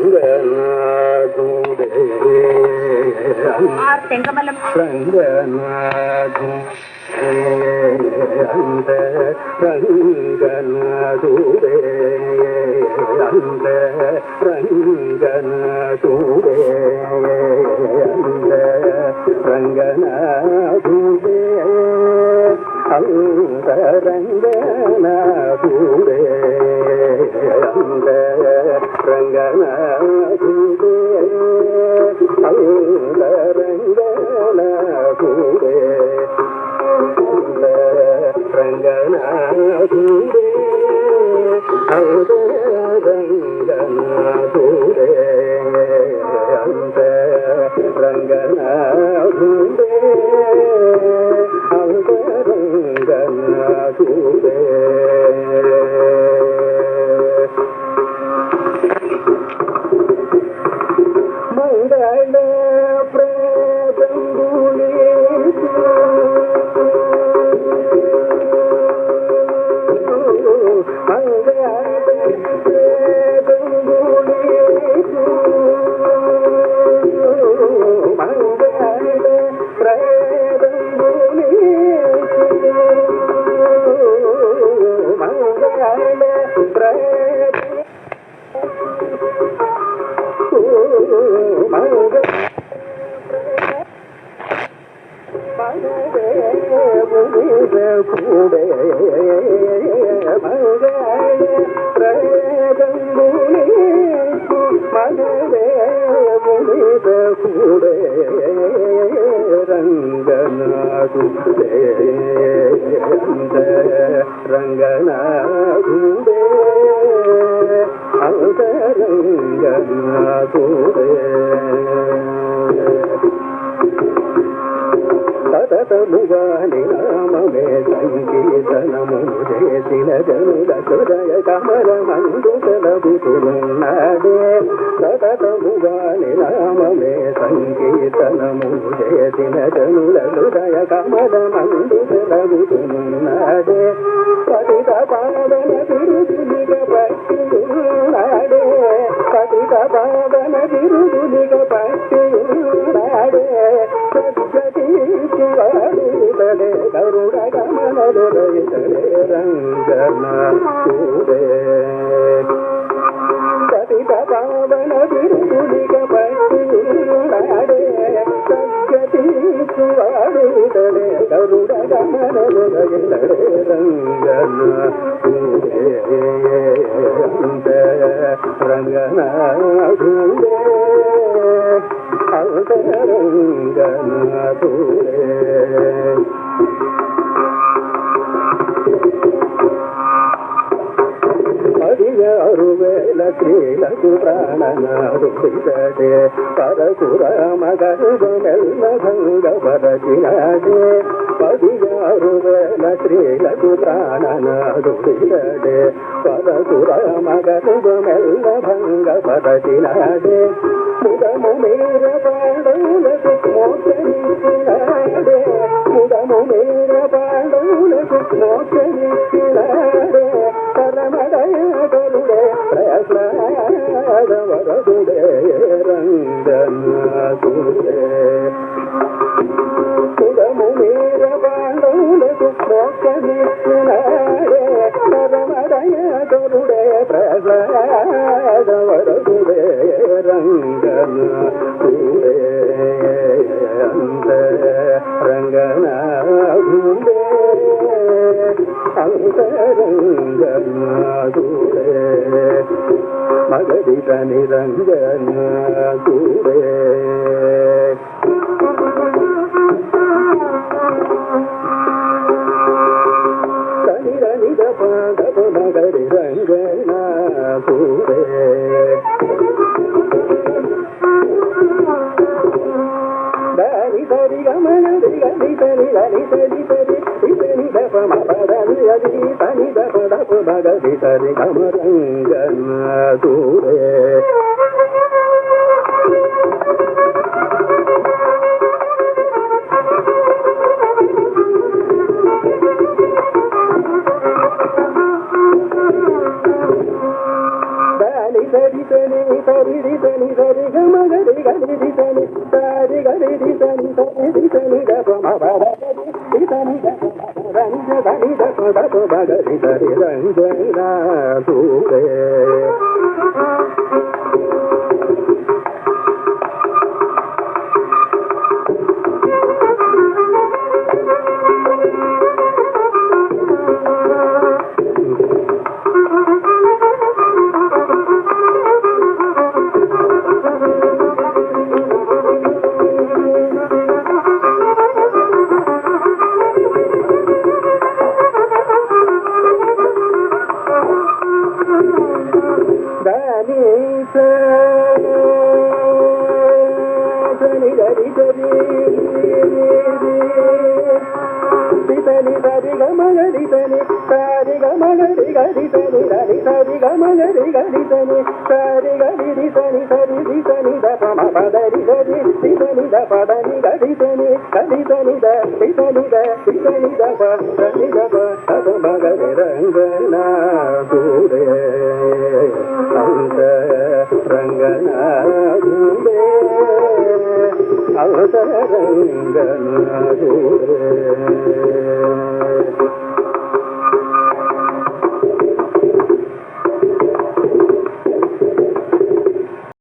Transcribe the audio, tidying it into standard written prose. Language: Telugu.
அந்த ரங்கநாதுவே அந்த ரங்கநாதுவே அந்த ரங்கநாதுவே அந்த ரங்கநாதுவே அந்த ரங்கநாதுவே அந்த ரங்கநாதுவே ரங்கநாதுவே அந்த ரங்கநாதுவே அந்த ரங்கநாதுவே அந்த ரங்கநாதுவே மங்கள பிரதங்குலே ரங்கநாதுவே அந்த ரங்கநாதுவே సతతముగాని నామమే సంకీర్తనము చేసిన జనుల హృదయ కమలమందు తలబుతున్నాడే సతతముగాని నామమే సంకీర్తనము చేసిన జనుల హృదయ కమలమందు తలబుతున్నాడే పతిత పావన బిరుదునిగ పట్టియున్నాడే పతిత పావన బిరుదునిగ పట్టియున్నాడే సద్గతీశ్వరుడలే గరుడ గమనరుడైతలే రంగనాథుడే పతిత పావన బిరుదునిగ పట్టియున్నాడే సద్గతీశ్వరుడలే గరుడ గమనరుడైతలే రంగనాథుడే రంగనాథుడే அந்த ரங்கநாதுவே అరువేల క్రీడకు ప్రాణనాడుడే పరశురామ గర్భమెల్ల భంగపరచినాడే 16,000 స్త్రీలకు ప్రాణనాడుడే పరశురామ గర్భమెల్ల భంగపరచినాడే ముదము మీర పాండవులకు మోక్షమిచ్చినాడే ముదము మీర పాండవులకు మోక్షమిచ్చినాడే పరమదయగరుడే ప్రసాదవరదుడే రంగనాథుడే ముదము మీర పాండవులకు మోక్షమిచ్చినాడే పరమదయగరుడే ప్రసాదవరదుడే రంగనాథుడే అంత రంగనాథుడే అంతరంగనాథుడే మగధి తని రంగనాథుడే తని రనిద పాదపు మగధి రంగనాథుడే దాని సరి గమన దిగని సరి రని సరి సరి ఇతని దపమ పదని అది తని దప దప భగది సరి గమరంగనాథుడే దాని சரி சனி சரி ரி சனி சரி கம கரி கரி சனி சரி கரி சனி சரி சனி தபம பதரி சனி தபம ரஞ்ச சனி தபம பகரி சரி ரஞ்சனா சூரே ரங்கநாதூரே